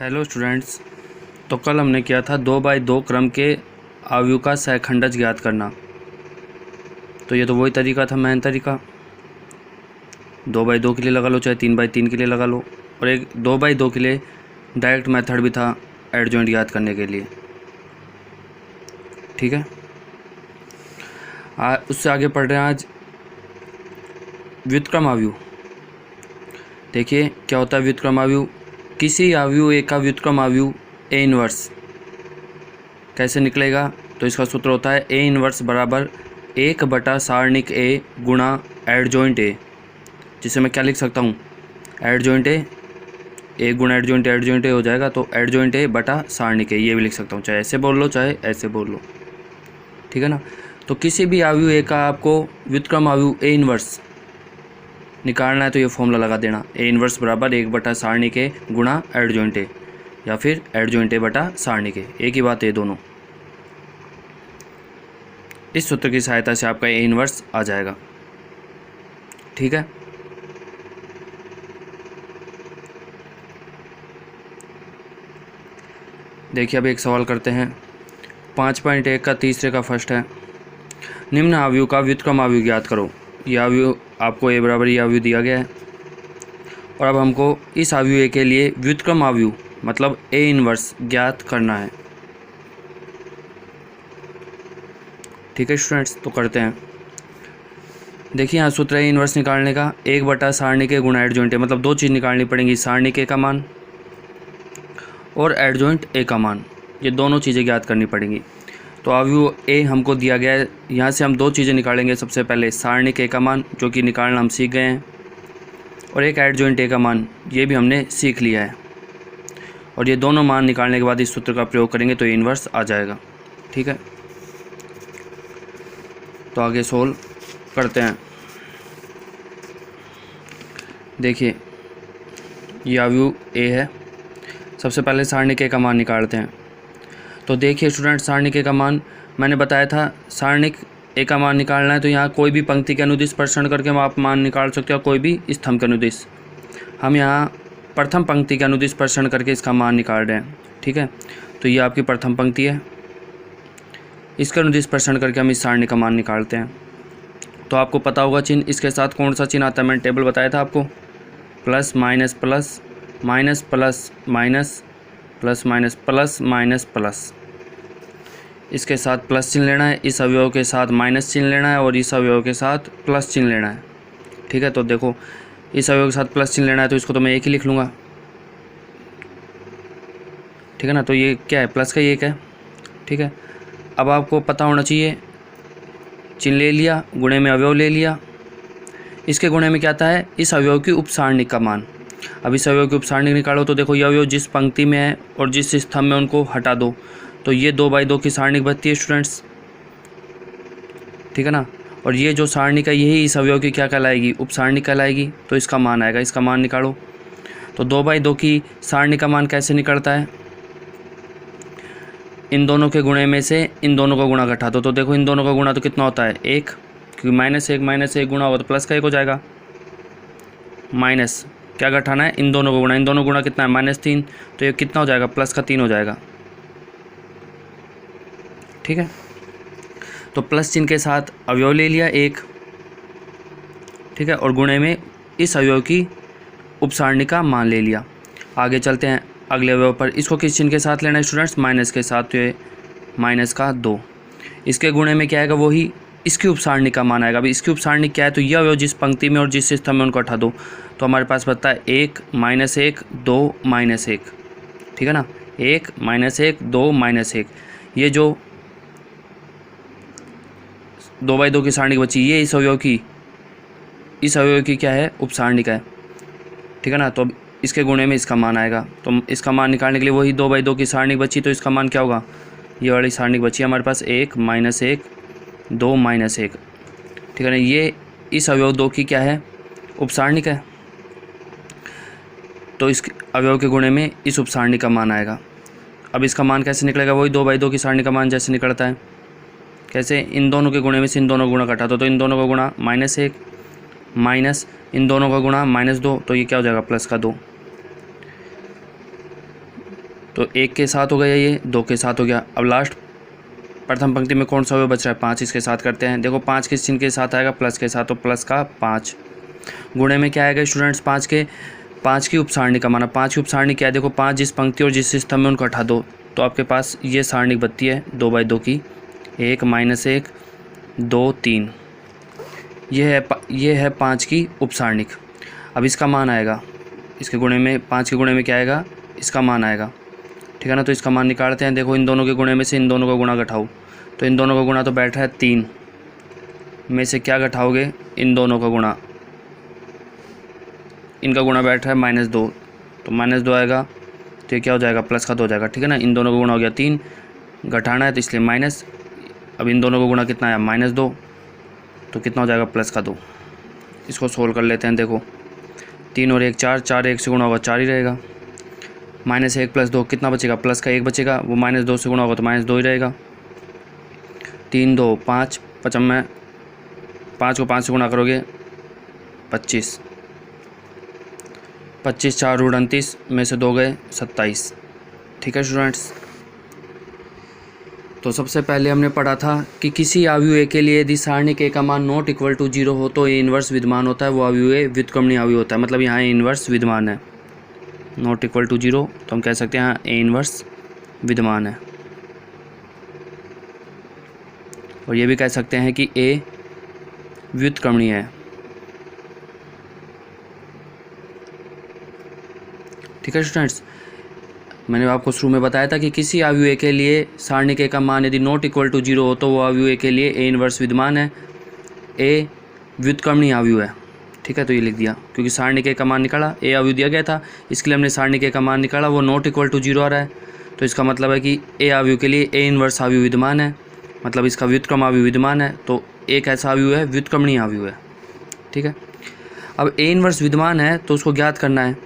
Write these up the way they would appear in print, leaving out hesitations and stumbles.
Hello students. तो कल हमने किया था 2x2 क्रम के अवयव का सहखंडज ज्ञात करना। तो ये तो वही तरीका था, मेन तरीका। 2x2 के लिए लगा लो, चाहे 3x3 के लिए लगा लो, और एक 2x2 के लिए डायरेक्ट मेथड भी था एडजॉइंट ज्ञात करने के लिए। ठीक है, उससे आगे पढ़ रहे हैं आज व्युत्क्रम अवयव। देखिए क्या होता है व्युत्क्रम अवयव। किसी अवयव ए का व्युत्क्रम अवयव ए इनवर्स कैसे निकलेगा? तो इसका सूत्र होता है ए इनवर्स बराबर 1 सारणिक ए गुणा एडजॉइंट ए, जिसे मैं क्या लिख सकता हूँ, एडजॉइंट ए गुणा एडजॉइंट ए हो जाएगा। तो एडजॉइंट ए बटा सारणिक ए, ये भी लिख सकता हूँ, चाहे ऐसे बोल लो चाहे ऐसे बोल लो। ठीक है ना। तो किसी भी अवयव ए का आपको व्युत्क्रम अवयव ए इनवर्स निकालना है तो ये फॉर्मूला लगा देना, ए इनवर्स बराबर 1 सारणिक ए गुणा एडजॉइंट ए, या फिर एडजॉइंट ए बटा सारणिक ए, एक ही बात है दोनों। इस सूत्र की सहायता से आपका ए इनवर्स आ जाएगा। ठीक है, देखिए अब एक सवाल करते हैं। 5.1 का तीसरे का फर्स्ट है, निम्न अवयव का व्युत्क्रम अवयव ज्ञात करो। यह अवयव आपको ए बराबर यह अवयव दिया गया है, और अब हमको इस अवयव ए के लिए व्युत्क्रम अवयव मतलब ए इनवर्स ज्ञात करना है। ठीक है स्टूडेंट्स, तो करते हैं। देखिए यहाँ सूत्र है इनवर्स निकालने का, 1 सारणिक ए गुणा एडजॉइंट ए, मतलब दो चीज़ निकालनी पड़ेंगी, सारणिक ए का मान और एडजॉइंट ए का मान, ये दोनों चीज़ें ज्ञात करनी पड़ेंगी। तो अवयव ए हमको दिया गया है, यहाँ से हम दो चीज़ें निकालेंगे। सबसे पहले सारणिक ए का मान जो कि निकालना हम सीख गए हैं, और एक एडजॉइंट ए का मान, ये भी हमने सीख लिया है। और ये दोनों मान निकालने के बाद इस सूत्र का प्रयोग करेंगे तो इनवर्स आ जाएगा। ठीक है, तो आगे सोल्व करते हैं। देखिए ये अवयव ए है, सबसे पहले सारणिक ए का मान निकालते हैं। तो देखिए स्टूडेंट, सारणिक ए का मान मैंने बताया था, सारणिक ए का मान निकालना है तो यहाँ कोई भी पंक्ति के अनुदिश प्रश्न करके आप मान निकाल सकते हो, कोई भी स्तंभ के अनुदिश। हम यहाँ प्रथम पंक्ति के अनुदिश प्रश्न करके इसका मान निकाल रहे हैं। ठीक है, तो ये आपकी प्रथम पंक्ति है, इसका अनुदिश प्रश्न करके हम इस सारणी का मान निकालते हैं। तो आपको पता होगा चिन्ह, इसके साथ कौन सा चिन्ह आता है, मैंने टेबल बताया था आपको, plus minus plus minus plus minus plus minus plus minus plus. इसके साथ प्लस चिन्ह लेना है, इस अवयव के साथ माइनस चिन्ह लेना है, और इस अवयव के साथ प्लस चिन्ह लेना है। ठीक है, तो देखो इस अवयव के साथ प्लस चिन्ह लेना है तो इसको तो मैं एक ही लिख लूँगा। ठीक है ना, तो ये क्या है, प्लस का ये एक है। ठीक है, अब आपको पता होना चाहिए, चिन्ह ले लिया, गुणे में अवयव ले लिया, इसके गुणे में क्या आता है, इस अवयव की उपसारणिक का मान। अब इस अवयव की उपसारणिक निकालो तो देखो ये अवयव जिस पंक्ति में है और जिस स्तंभ में, उनको हटा दो तो ये 2x2 की सारणिक बनती है स्टूडेंट्स। ठीक है ना, और ये जो सारणिक है यही इस अवयव की क्या कहलाएगी, उपसारणिक कहलाएगी। तो इसका मान आएगा, इसका मान निकालो। तो 2x2 की सारणिक का मान कैसे निकलता है, इन दोनों के गुणे में से इन दोनों का गुणा घटा दो। तो देखो इन दोनों का गुणा तो कितना होता है, 1, क्योंकि माइनस एक गुणा होगा तो प्लस का 1 हो जाएगा। माइनस क्या घटाना है, इन दोनों का गुणा, इन दोनों गुणा कितना है, -3, तो ये कितना हो जाएगा, प्लस का 3 हो जाएगा। ठीक है, तो प्लस चिन्ह के साथ अवयव ले लिया 1। ठीक है, और गुणे में इस अवयव की उपसारणी का मान ले लिया। आगे चलते हैं अगले अवयव पर, इसको किस चिन्ह के साथ लेना है स्टूडेंट्स, माइनस के साथ। तो ये माइनस का 2, इसके गुणे में क्या आएगा, वही इसकी उपसारणी का मान आएगा। अभी इसकी उपसारणी क्या है, तो यह अवयव जिस पंक्ति में और जिस स्तंभ में उनको हटा दो। तो हमारे पास बचता है 1 -1 2 -1। ठीक है ना, 1 -1 2 -1। ये जो 2x2 की सारणी बची, ये इस अवयव की क्या है, उपसारणी का है। ठीक है ना, तो अब इसके गुणे में इसका मान आएगा। तो इसका मान निकालने के लिए वही 2x2 की सारणी बची, तो इसका मान क्या होगा, ये वाली सारणी बची हमारे पास 1 -1 2 -1। ठीक है ना, ये इस अवयव 2 की क्या है, उपसारणिक है। तो इस अवयव के गुणे में इस उपसारणी का मान आएगा। अब इसका मान कैसे निकलेगा, वही 2x2 की सारणी का मान जैसे निकलता है। कैसे, इन दोनों के गुणे में से इन दोनों गुणा घटा दो। तो इन दोनों का गुणा -1 माइनस इन दोनों का गुणा -2, तो ये क्या हो जाएगा, प्लस का 2। तो 1 के साथ हो गया, ये 2 के साथ हो गया। अब लास्ट प्रथम पंक्ति में कौन सा अवयव बच रहा है? 5, इसके साथ करते हैं। देखो 5 किस चिन्ह के साथ आएगा? प्लस के साथ, तो प्लस का 5। गुणे में क्या आएगा स्टूडेंट्स? 5 की उपसारणी का माना। 5 की उपसारणी क्या है? देखो 5 जिस पंक्ति और जिस स्तंभ में उनको हटा दो तो आपके पास ये सारणी बनती है 2/2 की, 1 -1 2 3। ये है 5 की उपसारणिक। अब इसका मान आएगा, इसके गुणे में 5 के गुणे में क्या आएगा? इसका मान आएगा, ठीक है ना। तो इसका मान निकालते हैं। देखो इन दोनों के गुणे में से इन दोनों का गुणा घटाओ, तो इन दोनों का गुणा तो बैठ रहा है 3 में से क्या घटाओगे? इन दोनों का गुणा, इनका गुणा बैठ रहा है -2, तो -2 आएगा, तो ये क्या हो जाएगा? प्लस का 2 हो जाएगा, ठीक है ना। इन दोनों का गुणा हो गया 3, घटाना है तो इसलिए माइनस। अब इन दोनों का गुणा कितना आया? -2, तो कितना हो जाएगा? प्लस का 2। इसको सोल्व कर लेते हैं। देखो 3 और 1 4, 4 1 से गुणा होगा 4 ही रहेगा। -1 + 2 कितना बचेगा? प्लस का 1 बचेगा, वो -2 से गुणा होगा तो -2 ही रहेगा। 3 2 5, 5 में 5 को 5 से गुणा करोगे 25, 25 4 = 29 में से 2 गए 27, ठीक है स्टूडेंट्स। तो सबसे पहले हमने पढ़ा था कि किसी अवयव ए के लिए यदि सारणिक ए का मान नॉट इक्वल टू 0 हो तो ए इन्वर्स विद्यमान होता है, वो अवयव ए व्युत्क्रमणीय अवयव होता है। मतलब यहाँ ए इन्वर्स विद्यमान है, नॉट इक्वल टू 0 तो हम कह सकते हैं यहाँ ए इन्वर्स विद्यमान है। और ये भी कह सकते हैं कि ए व्युत्क्रमणीय है, ठीक है स्टूडेंट्स। मैंने आपको शुरू में बताया था कि किसी अवयव ए के लिए सारणिक ए का मान यदि नॉट इक्वल टू 0 हो तो वो अवयव ए के लिए ए इन्वर्स विद्यमान है, ए व्युत्क्रमणीय अवयव है, ठीक है। तो ये लिख दिया क्योंकि सारणिक ए का मान निकाला, ए अवयव दिया गया था इसके लिए हमने सारणिक ए का मान निकाला, वो नॉट इक्वल टू 0 आ रहा है, तो इसका मतलब है कि ए अवयव के लिए ए इन्वर्स अवयव विद्यमान है, मतलब इसका व्युत्क्रम अवयव विद्यमान है। तो एक ऐसा अवयव है व्युत्क्रमणीय अवयव है, ठीक है। अब ए इन्वर्स विद्यमान है तो उसको ज्ञात करना है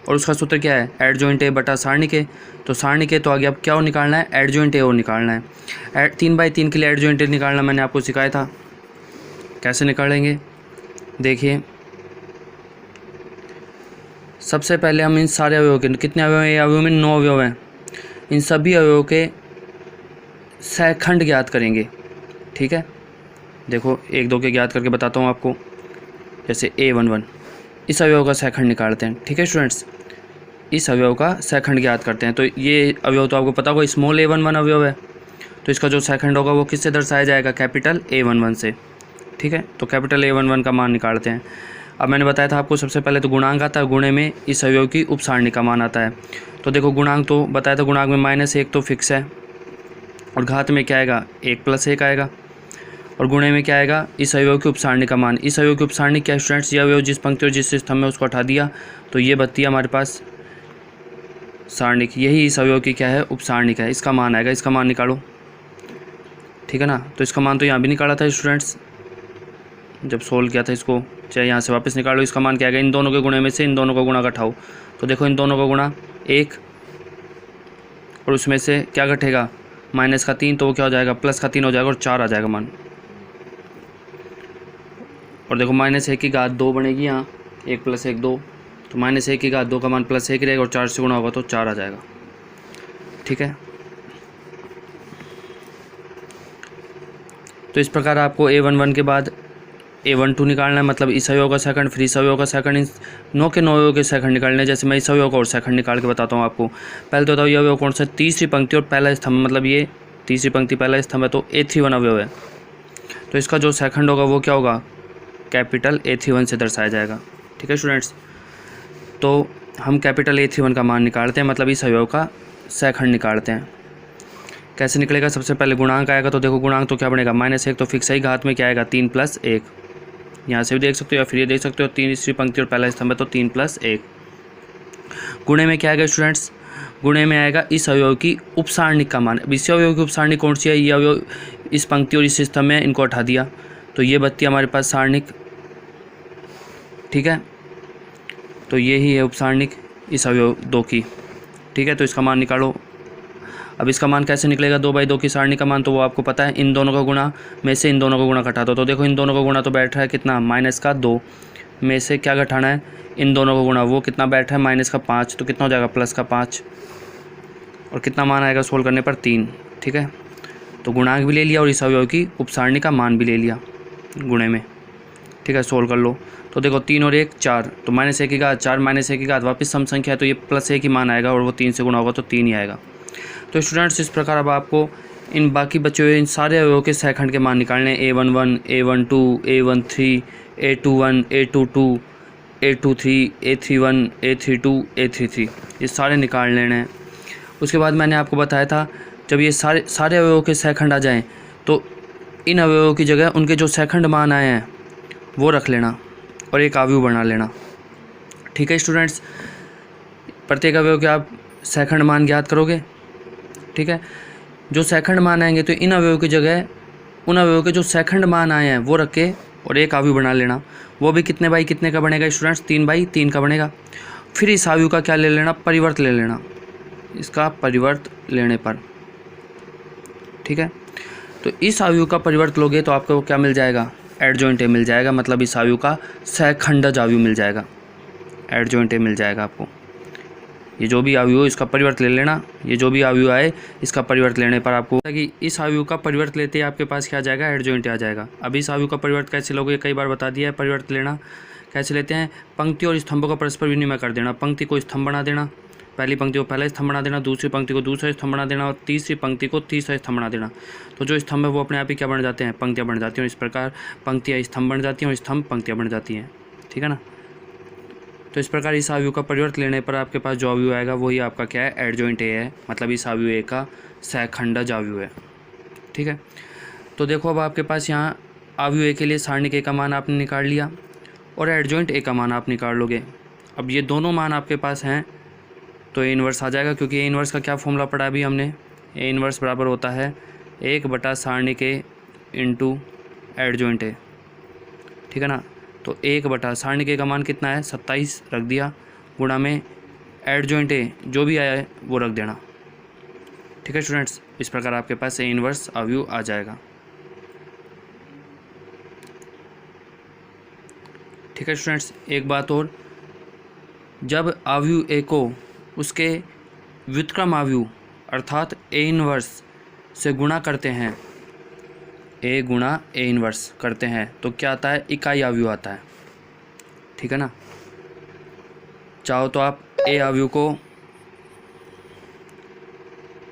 और उसका सूत्र क्या है? एडजॉइंट ए बटा सारणिक ए। तो सारणिक ए तो आगे अब क्या और निकालना है? एडजॉइंट ए और निकालना है। 3/3 के लिए एडजॉइंट ए निकालना मैंने आपको सिखाया था, कैसे निकालेंगे देखिए। सबसे पहले हम इन सारे अवयवों के, कितने अवयव हैं? अवयव में 9 अवयव हैं, इन सभी अवयवों के सहखंड ज्ञात करेंगे, ठीक है। देखो 1 2 के ज्ञात करके बताता हूँ आपको। जैसे A11 इस अवयव का सहखंड निकालते हैं, ठीक है स्टूडेंट्स। इस अवयव का सहखंड ज्ञात करते हैं। तो ये अवयव तो आपको पता होगा स्मॉल a11 अवयव है, तो इसका जो सहखंड होगा वो किससे दर्शाया जाएगा? कैपिटल A11 से, ठीक है। तो कैपिटल A11 का मान निकालते हैं। अब मैंने बताया था आपको सबसे पहले तो गुणांक आता है, गुणे में इस अवयव की उपसारणी का मान आता है। तो देखो गुणांक तो बताया था, गुणांक में -1 तो फिक्स है और घात में क्या आएगा? 1 + 1 आएगा और गुणे में क्या आएगा? इस अवयव की उपसारणी का मान। इस अवयव की उपसारणी क्या है स्टूडेंट्स? ये अवयव जिस पंक्ति और जिस स्तंभ में उसको हटा दिया तो ये बत्ती हमारे पास सारणिक, यही इस अवयव की क्या है? उपसारणिक है। इसका मान आएगा, इसका मान निकालो, ठीक है ना। तो इसका मान तो यहाँ भी निकाला था स्टूडेंट्स जब सोल्व किया था इसको, चाहे यहाँ से वापस निकालो। इसका मान क्या आएगा? इन दोनों के गुणे में से इन दोनों का गुणा घटाओ, तो देखो इन दोनों का गुणा 1 और उसमें से क्या घटेगा? -3, तो वो क्या हो जाएगा? +3 हो जाएगा और 4 आ जाएगा मान। और देखो -1 की घात 2 बनेगी यहाँ, 1 + 1 2, तो -1 की घात 2 का मान +1 रहेगा और 4 से गुणा होगा तो 4 आ जाएगा, ठीक है। तो इस प्रकार आपको A11 के बाद A12 निकालना है, मतलब इस अवयव का सेकंड, फिर इस अवयव का सेकंड, इन 9 के 9 अवयव के सेकंड निकालने हैं। जैसे मैं इस अवयव का और सेकंड निकाल के बताता हूँ आपको। पहले तो बताओ ये अवयव कौन सा? तीसरी पंक्ति और पहला स्तंभ, मतलब ये तीसरी पंक्ति पहला स्तंभ है तो A31 अवयव है, तो इसका जो सेकंड होगा वो क्या होगा? कैपिटल A31 से दर्शाया जाएगा, ठीक है स्टूडेंट्स। तो हम कैपिटल A31 का मान निकालते हैं, मतलब इस अवयव का सहखंड निकालते हैं। कैसे निकलेगा? सबसे पहले गुणांक आएगा, तो देखो गुणांक तो क्या बनेगा? -1 तो फिक्स है, घात में क्या आएगा? 3 + 1, यहाँ से भी देख सकते हो या फिर ये देख सकते हो, तीसरी पंक्ति और पहला स्तंभ है तो 3 + 1। गुणे में क्या आएगा स्टूडेंट्स? गुणे में आएगा इस अवयव की उपसारणिक का मान। इस अवयव की उपसारणिक कौन सी है? ये अवयव इस पंक्ति और इस स्तंभ में, इनको हटा दिया तो ये बत्ती हमारे पास सारणिक, ठीक है। तो ये ही है उपसारणिक इस अवयव 2 की, ठीक है। तो इसका मान निकालो। अब इसका मान कैसे निकलेगा? 2/2 की सारणी का मान तो वो आपको पता है, इन दोनों का गुणा में से इन दोनों का गुणा घटा दो। तो देखो इन दोनों का गुणा तो बैठ रहा है कितना? -2 में से क्या घटाना है? इन दोनों का गुणा, वो कितना बैठ रहा है? -5, तो कितना हो जाएगा? +5, और कितना मान आएगा सोल्व करने पर 3। ठीक है, तो गुणांक भी ले लिया और इस अवयव की उपसारणी का मान भी ले लिया गुणे में। ठीक है, सोल्व कर लो। तो देखो 3 और 1 4, तो -1 की घात 4 -1 की घात वापस सम संख्या है, तो ये +1 ही मान आएगा और वो 3 से गुणा होगा तो 3 ही आएगा। तो स्टूडेंट्स इस प्रकार अब आपको इन बाकी बचे हुए इन सारे अवयवों के सहखंड के मान निकालने A11 A12 A13 A21 A22 A23 A31 A32 A33, ये सारे निकाल लेने हैं। उसके बाद मैंने आपको बताया था जब ये सारे अवयवों के सहखंड आ जाएं तो इन अवयवों की जगह उनके जो सहखंड मान आए हैं वो रख लेना और एक अवयव बना लेना। ठीक है स्टूडेंट्स, प्रत्येक अवयव के आप सहखंड मान ज्ञात करोगे। ठीक है, जो सहखंड मान आएंगे तो इन अवयव की जगह उन अवयव के जो सहखंड मान आए हैं वो रख के और एक अवयव बना लेना। वो भी कितने बाई कितने का बनेगा स्टूडेंट्स? 3/3 का बनेगा। फिर इस अवयव का क्या ले लेना? परिवर्त ले लेना, इसका परिवर्त लेने पर। ठीक है, तो इस अवयव का परिवर्त लोगे तो आपको क्या मिल जाएगा? एडजॉइंट ए मिल जाएगा, मतलब इस अवयव का सहखंडज अवयव मिल जाएगा, एडजॉइंट ए मिल जाएगा आपको। ये जो भी अवयव इसका परिवर्त ले लेना, ये जो भी अवयव आए इसका परिवर्त लेने पर आपको कि इस अवयव का परिवर्त लेते ही आपके पास क्या आ जाएगा? एडजॉइंट आ जाएगा। अब इस अवयव का परिवर्त कैसे लोगे? कई बार बता दिया है परिवर्त लेना कैसे लेते हैं। पंक्ति और स्तंभों का परस्पर विनिमय कर देना। पंक्ति को स्तंभ बना देना, पहली पंक्ति को पहला स्तंभ बना देना, दूसरी पंक्ति को दूसरा स्तंभ बना देना और तीसरी पंक्ति को तीसरा स्तंभ बना देना। तो जो स्तंभ है वो अपने आप ही क्या बन जाते हैं? पंक्तियाँ बन जाती हैं। इस प्रकार पंक्तियाँ स्तंभ बन जाती हैं और स्तंभ पंक्तियाँ बन जाती हैं। ठीक है ना। तो इस प्रकार इस अवयव का परिवर्त लेने पर आपके पास जो अवयव आएगा वही आपका क्या है? एडजॉइंट ए है, मतलब इस अवयव ए का सहखंडज अवयव है। ठीक है, तो देखो अब आपके पास यहाँ अवयव ए के लिए सारणिक ए का मान आपने निकाल लिया और एडजॉइंट ए का मान आप निकाल लोगे। अब ये दोनों मान आपके पास हैं तो ए इनवर्स आ जाएगा, क्योंकि ए इनवर्स का क्या फॉर्मूला पढ़ा अभी हमने? ए इनवर्स बराबर होता है 1 सारणिक ए इंटू एडजॉइंट ए। ठीक है ना, तो 1 सारणिक ए का मान कितना है? 27 रख दिया, गुणा में एडजॉइंट ए जो भी आया है वो रख देना। ठीक है स्टूडेंट्स, इस प्रकार आपके पास ए इनवर्स अवयव आ जाएगा। ठीक है स्टूडेंट्स, एक बात और, जब अवयव ए को उसके व्युत्क्रम अवयव अर्थात ए इनवर्स से गुणा करते हैं, ए गुणा ए इनवर्स करते हैं तो क्या आता है? इकाई अवयव आता है। ठीक है ना, चाहो तो आप ए अवयव को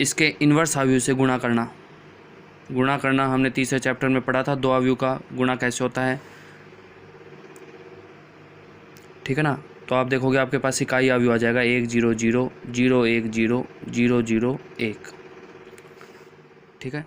इसके इनवर्स अवयव से गुणा करना हमने तीसरे चैप्टर में पढ़ा था, दो अवयव का गुणा कैसे होता है। ठीक है ना, तो आप देखोगे आपके पास इकाई अवयव आ जाएगा 1 0 0 0 1 0 0 0 1। ठीक है।